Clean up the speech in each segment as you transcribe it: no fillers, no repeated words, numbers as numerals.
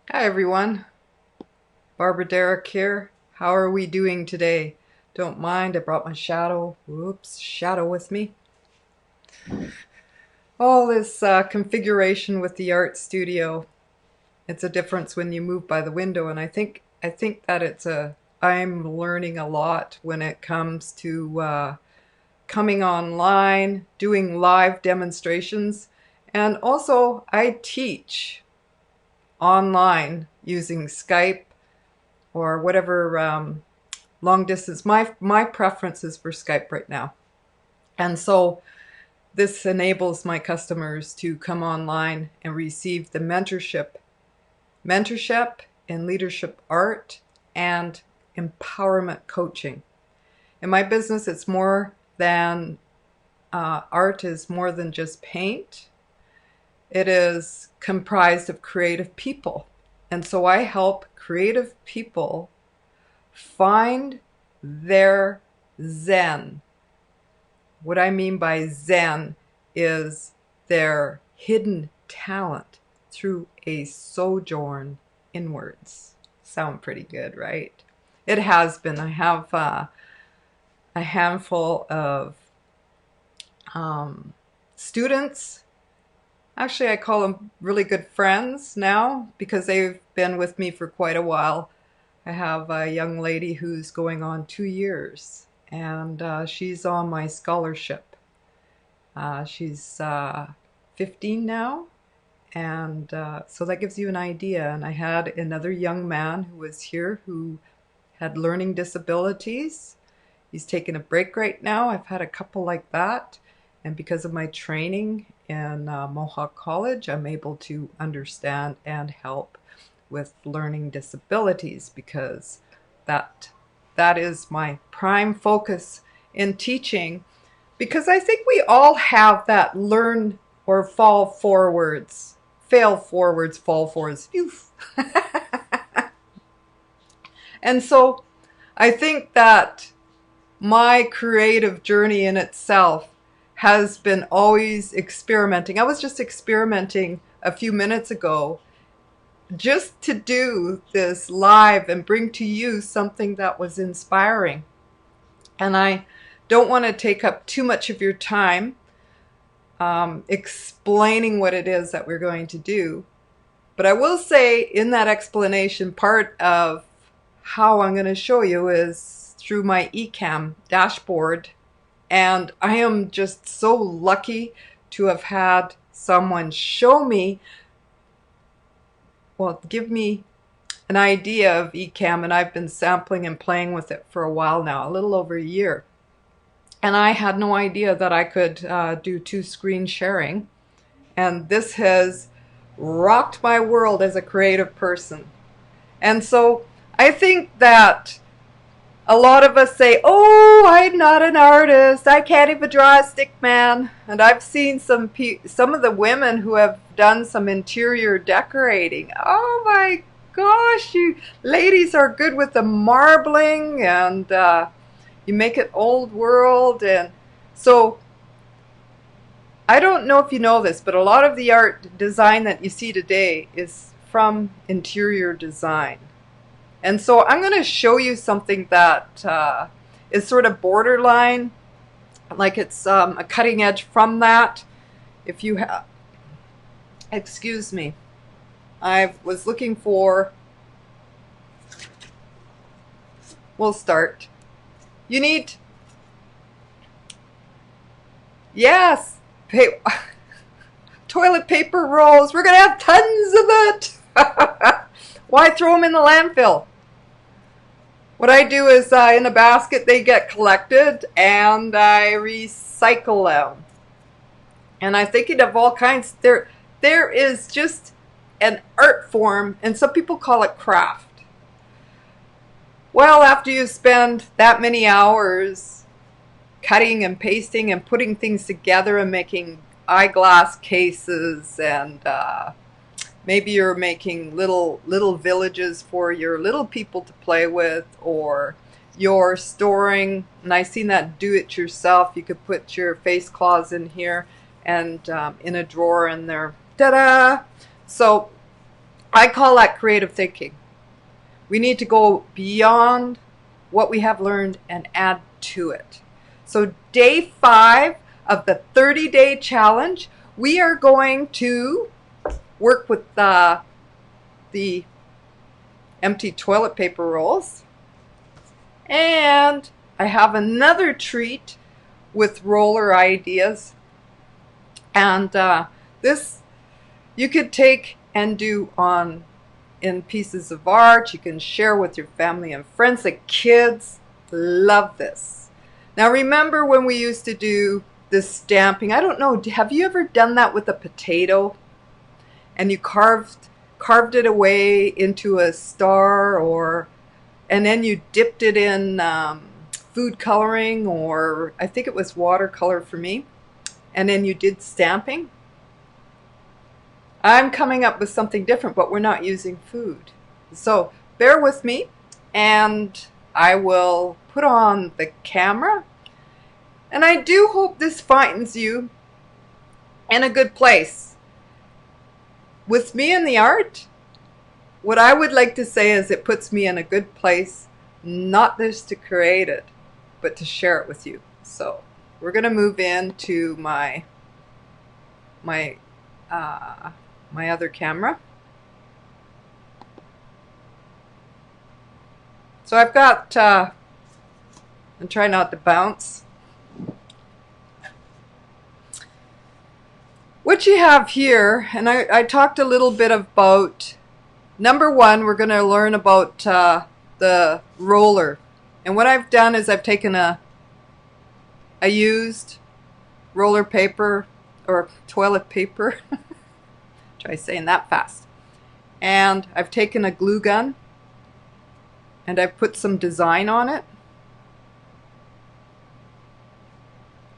Hi everyone, Barbara Derrick here. How are we doing today? Don't mind, I brought my shadow with me. All this configuration with the art studio. It's a difference when you move by the window, and I think that I'm learning a lot when it comes to coming online, doing live demonstrations, and also I teach online using Skype or whatever long distance. My preference is for Skype right now. And so this enables my customers to come online and receive the mentorship in leadership art and empowerment coaching. In my business, it's more than art is more than just paint. It is comprised of creative people. And so I help creative people find their Zen. What I mean by Zen is their hidden talent through a sojourn inwards. Sound pretty good, right? It has been. I have a handful of students. Actually, I call them really good friends now because they've been with me for quite a while. I have a young lady who's going on 2 years, and she's on my scholarship. She's 15 now, and so that gives you an idea. And I had another young man who was here who had learning disabilities. He's taking a break right now. I've had a couple like that, and because of my training in Mohawk College, I'm able to understand and help with learning disabilities because that is my prime focus in teaching, because I think we all have that learn or fall forwards, fail forwards, fall forwards. And so I think that my creative journey in itself has been always experimenting. I was just experimenting a few minutes ago just to do this live and bring to you something that was inspiring. And I don't want to take up too much of your time explaining what it is that we're going to do. But I will say in that explanation, part of how I'm going to show you is through my eCam dashboard. And I am just so lucky to have had someone show me, well, give me an idea of eCam, and I've been sampling and playing with it for a while now, a little over a year. And I had no idea that I could do two-screen sharing. And this has rocked my world as a creative person. And so I think that a lot of us say, "Oh, I'm not an artist. I can't even draw a stick man." And I've seen some of the women who have done some interior decorating. Oh my gosh, you ladies are good with the marbling, and you make it old world. And so I don't know if you know this, but a lot of the art design that you see today is from interior design. And so I'm going to show you something that is sort of borderline, like it's a cutting edge from that. If you have, excuse me, I was looking for, we'll start. You need, yes, toilet paper rolls. We're going to have tons of it. Why throw them in the landfill? What I do is in a basket they get collected and I recycle them. And I'm thinking of all kinds. There is just an art form, and some people call it craft. Well, after you spend that many hours cutting and pasting and putting things together and making eyeglass cases, and maybe you're making little villages for your little people to play with, or you're storing, and I've seen that do it yourself. You could put your face claws in here and in a drawer in there. Ta-da! So I call that creative thinking. We need to go beyond what we have learned and add to it. So day 5 of the 30-day challenge, we are going to work with the empty toilet paper rolls. And I have another treat with roller ideas. And this you could take and do in pieces of art. You can share with your family and friends. The kids love this. Now remember when we used to do this stamping? I don't know, have you ever done that with a potato? And you carved it away into a star, and then you dipped it in food coloring, or I think it was watercolor for me, and then you did stamping. I'm coming up with something different, but we're not using food. So bear with me, and I will put on the camera. And I do hope this finds you in a good place. With me in the art, what I would like to say is it puts me in a good place, not just to create it, but to share it with you. So we're going to move into my other camera. So I've got, and try not to bounce. What you have here, and I talked a little bit about, number 1, we're going to learn about the roller. And what I've done is I've taken a used roller paper, or toilet paper, try saying that fast, and I've taken a glue gun and I've put some design on it.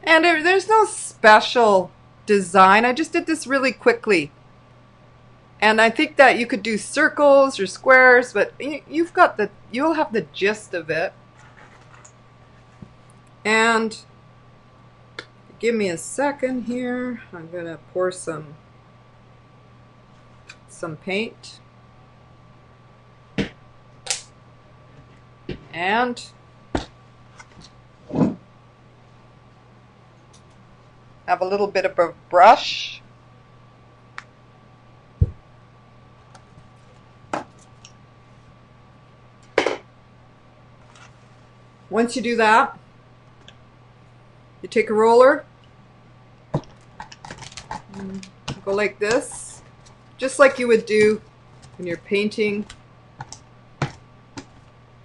And there's no special design. I just did this really quickly. And I think that you could do circles or squares, but you'll have the gist of it. And give me a second here. I'm going to pour some paint. And have a little bit of a brush. Once you do that, you take a roller, go like this, just like you would do when you're painting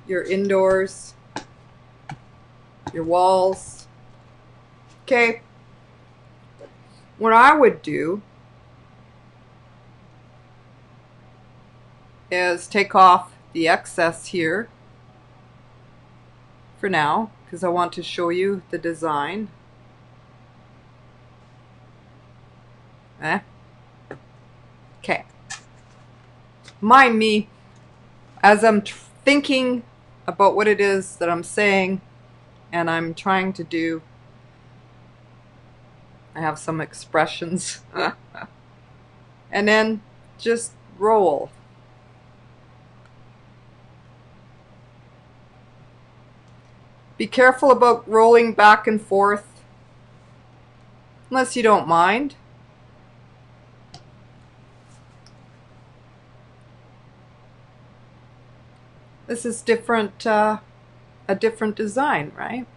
your indoors, your walls. Okay. What I would do is take off the excess here for now, because I want to show you the design. Okay. Mind me, as I'm thinking about what it is that I'm saying and I'm trying to do, I have some expressions. And then just roll. Be careful about rolling back and forth, unless you don't mind. This is different, a different design, right?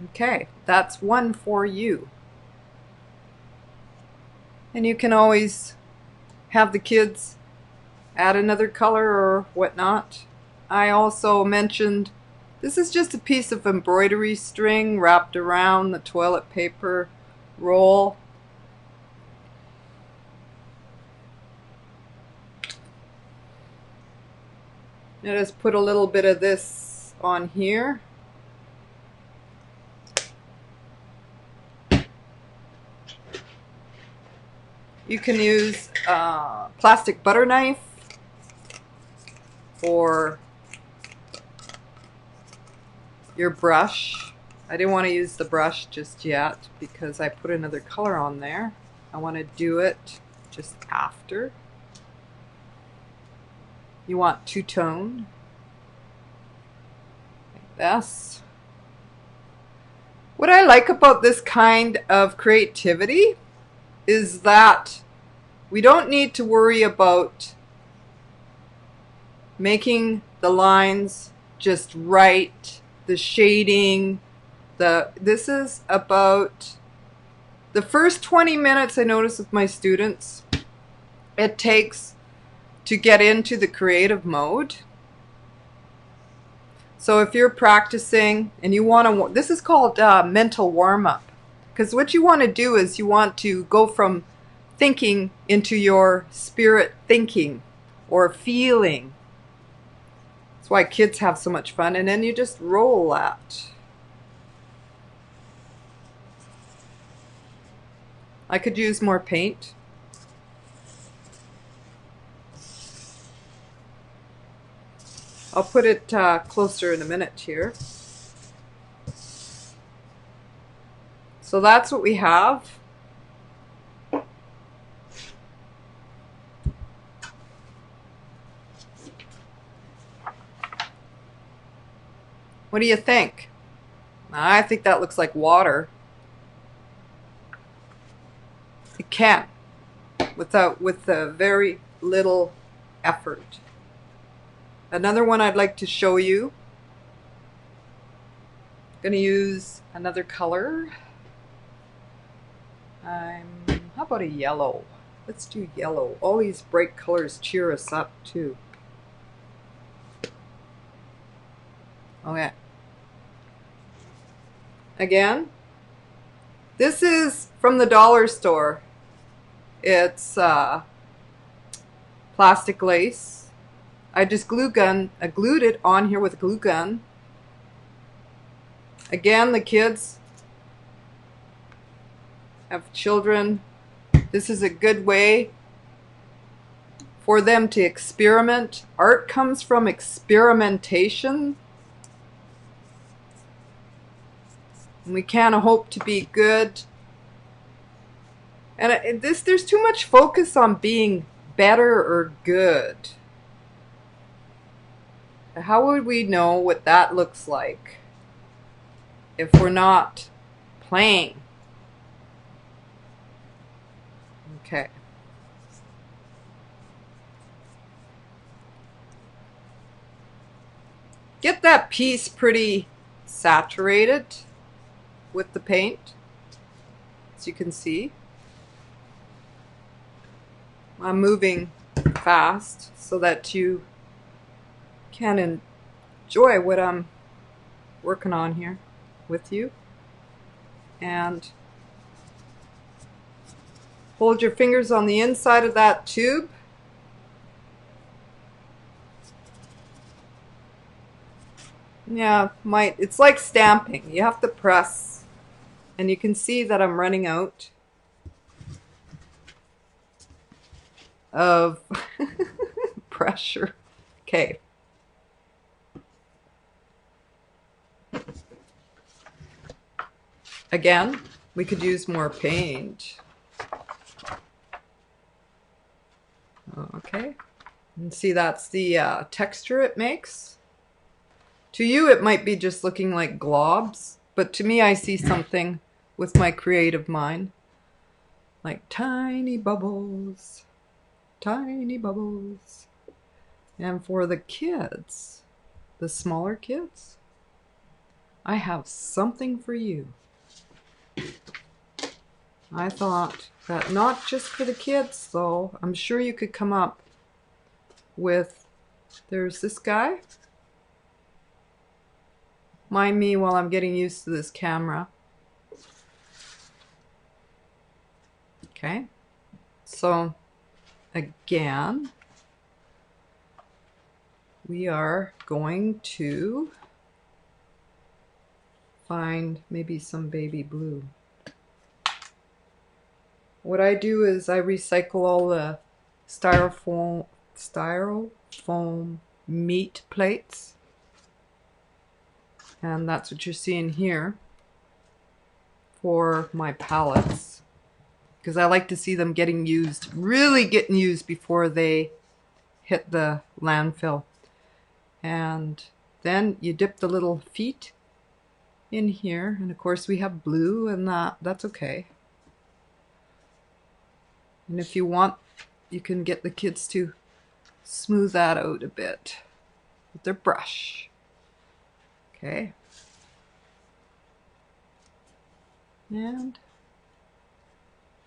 Okay, that's one for you. And you can always have the kids add another color or whatnot. I also mentioned this is just a piece of embroidery string wrapped around the toilet paper roll. I just put a little bit of this on here. You can use a plastic butter knife or your brush. I didn't want to use the brush just yet because I put another color on there. I want to do it just after. You want two-tone, like this. What I like about this kind of creativity is that we don't need to worry about making the lines just right, the shading. This is about the first 20 minutes I notice with my students it takes to get into the creative mode. So if you're practicing and you want to, this is called mental warm-up, because what you want to do is you want to go from thinking into your spirit thinking or feeling. That's why kids have so much fun, and then you just roll that. I could use more paint. I'll put it closer in a minute here. So that's what we have. What do you think? I think that looks like water. It can, with very little effort. Another one I'd like to show you. I'm going to use another color. How about a yellow? Let's do yellow. All these bright colors cheer us up too. Okay. Again, this is from the dollar store. It's plastic lace. I just glued it on here with a glue gun. Again, the kids have children. This is a good way for them to experiment. Art comes from experimentation. And we can't hope to be good. And there's too much focus on being better or good. How would we know what that looks like if we're not playing? Okay. Get that piece pretty saturated with the paint, as you can see. I'm moving fast so that you can enjoy what I'm working on here with you. And hold your fingers on the inside of that tube. Yeah, it's like stamping. You have to press, and you can see that I'm running out of pressure. Okay. Again, we could use more paint. Okay. And see, that's the texture it makes. To you, it might be just looking like globs, but to me, I see something with my creative mind. Like tiny bubbles. Tiny bubbles. And for the kids, the smaller kids, I have something for you. I thought that not just for the kids, though. I'm sure you could come up with, there's this guy. Mind me while I'm getting used to this camera. Okay. So, again, we are going to find maybe some baby blue. What I do is I recycle all the styrofoam meat plates. And that's what you're seeing here for my palettes. because I like to see them getting used, really getting used before they hit the landfill. And then you dip the little feet in here, and of course we have blue, and that's okay. And if you want, you can get the kids to smooth that out a bit with their brush. Okay. And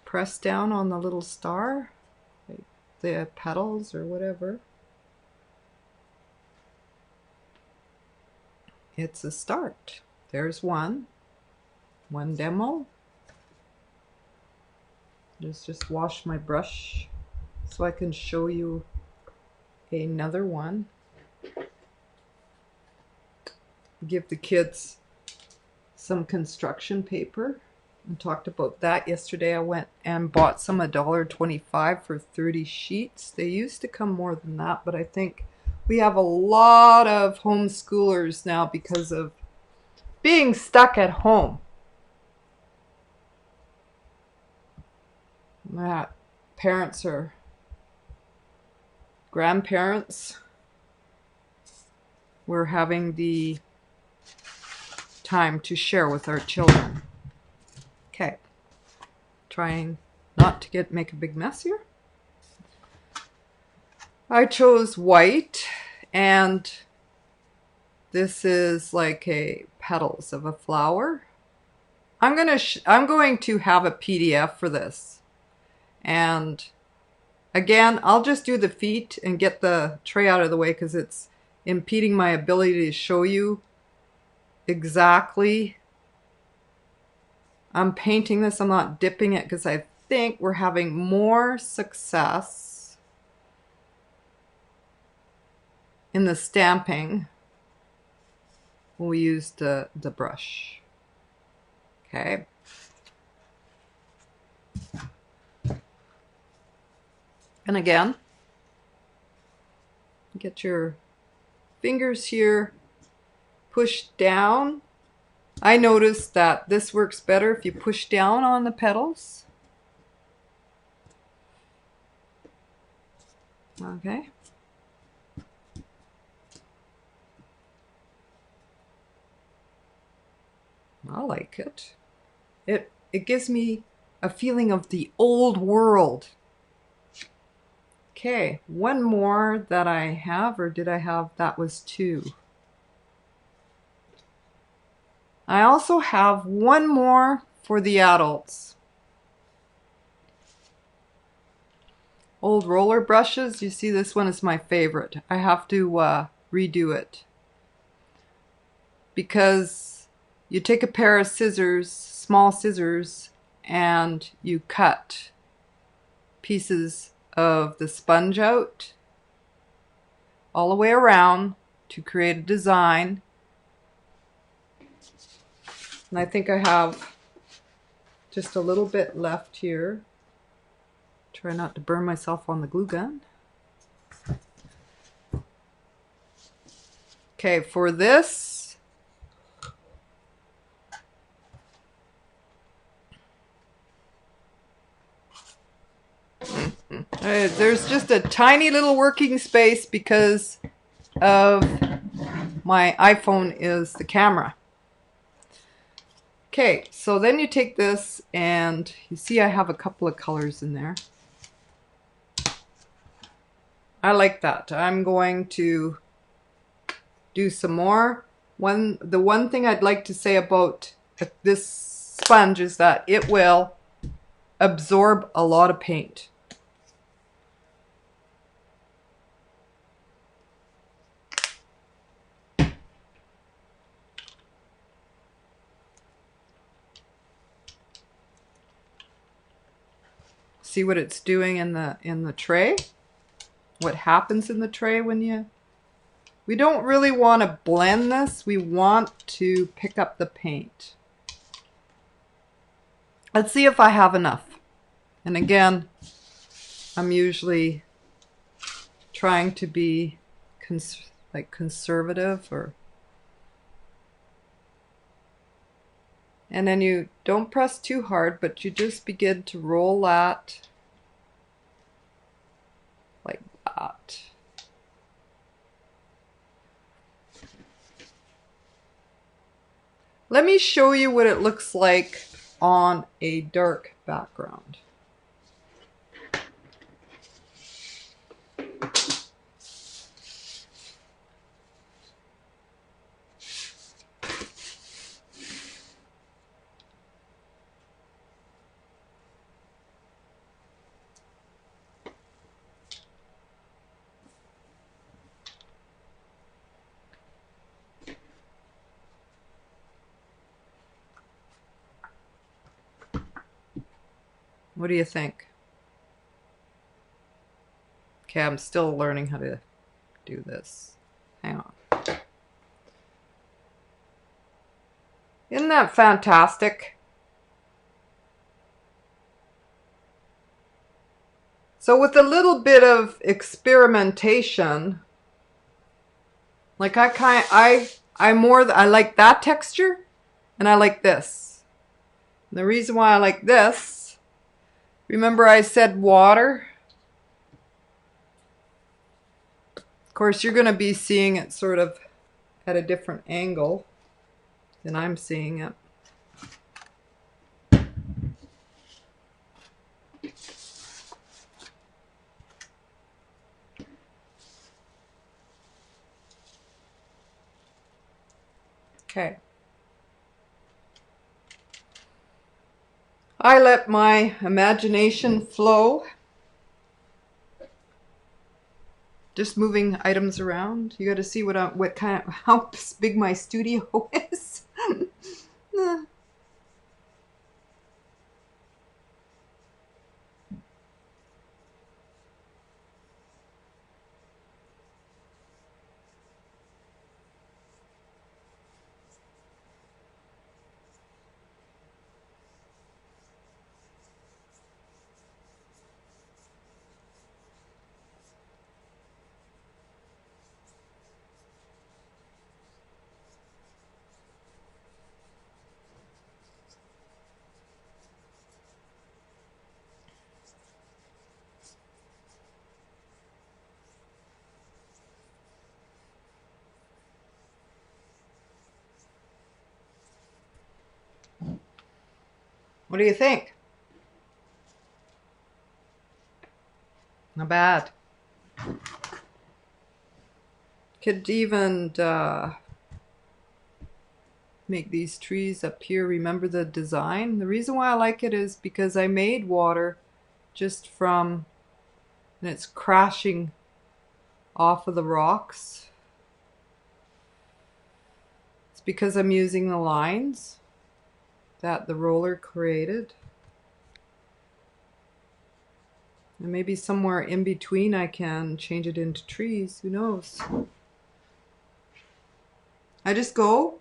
press down on the little star, like the petals or whatever. It's a start. There's one demo. Just wash my brush so I can show you another one. Give the kids some construction paper. I talked about that yesterday. I went and bought some $1.25 for 30 sheets. They used to come more than that, but I think we have a lot of homeschoolers now because of being stuck at home. That parents or grandparents were having the time to share with our children. Okay, trying not to make a big mess here. I chose white, and this is like a petals of a flower. I'm going to have a PDF for this. And again, I'll just do the feet and get the tray out of the way because it's impeding my ability to show you exactly. I'm painting this, I'm not dipping it because I think we're having more success in the stamping when we use the brush. Okay. And again, get your fingers here, push down. I noticed that this works better if you push down on the petals. Okay. I like it. It gives me a feeling of the old world. Okay, one more that I have, or did I have, that was 2. I also have one more for the adults. Old roller brushes. You see, this one is my favorite. I have to redo it because you take a pair of scissors, small scissors, and you cut pieces of the sponge out all the way around to create a design. And I think I have just a little bit left here. Try not to burn myself on the glue gun. Okay, for this, there's just a tiny little working space because of my iPhone is the camera. Okay, so then you take this and you see I have a couple of colors in there. I like that. I'm going to do some more. The one thing I'd like to say about this sponge is that it will absorb a lot of paint. See what it's doing in the tray? What happens in the tray when we don't really want to blend this. We want to pick up the paint. Let's see if I have enough. And again, I'm usually trying to be conservative or And then you don't press too hard, but you just begin to roll that like that. Let me show you what it looks like on a dark background. What do you think? Okay, I'm still learning how to do this. Hang on. Isn't that fantastic? So with a little bit of experimentation, like I like that texture, and I like this. And the reason why I like this, remember I said water? Of course, you're going to be seeing it sort of at a different angle than I'm seeing it. Okay. I let my imagination flow. Just moving items around. You got to see how big my studio is. What do you think? Not bad. Could even make these trees up here. Remember the design? The reason why I like it is because I made water just from, and it's crashing off of the rocks. It's because I'm using the lines that the roller created. And maybe somewhere in between I can change it into trees. Who knows? I just go.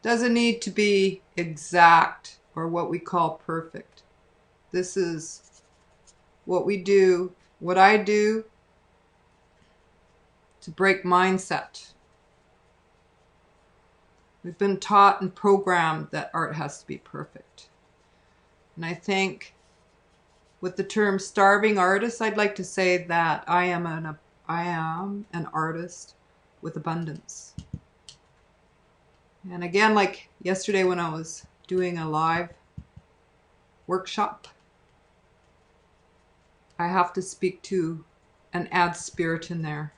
Doesn't need to be exact or what we call perfect. This is what we do, what I do to break mindset. We've been taught and programmed that art has to be perfect. And I think with the term starving artist, I'd like to say that I am an artist with abundance. And again, like yesterday when I was doing a live workshop, I have to speak to and add spirit in there.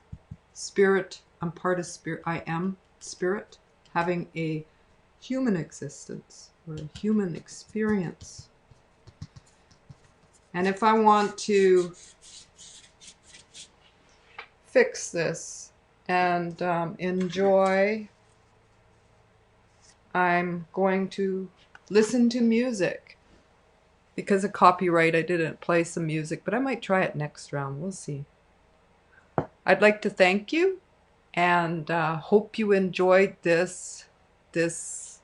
Spirit, I'm part of spirit. I am spirit, having a human existence or a human experience. And if I want to fix this and enjoy, I'm going to listen to music. Because of copyright, I didn't play some music, but I might try it next round. We'll see. I'd like to thank you and hope you enjoyed this this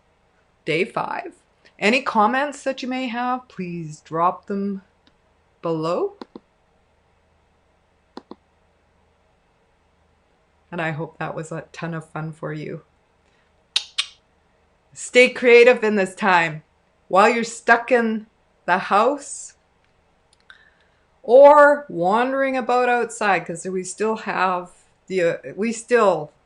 day 5. Any comments that you may have, please drop them below. And I hope that was a ton of fun for you. Stay creative in this time. While you're stuck in the house or wandering about outside, because we still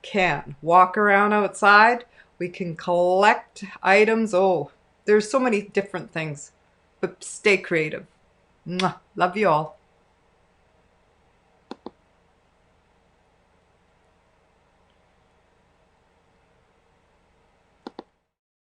can walk around outside. We can collect items. Oh, there's so many different things. But stay creative. Mwah. Love you all.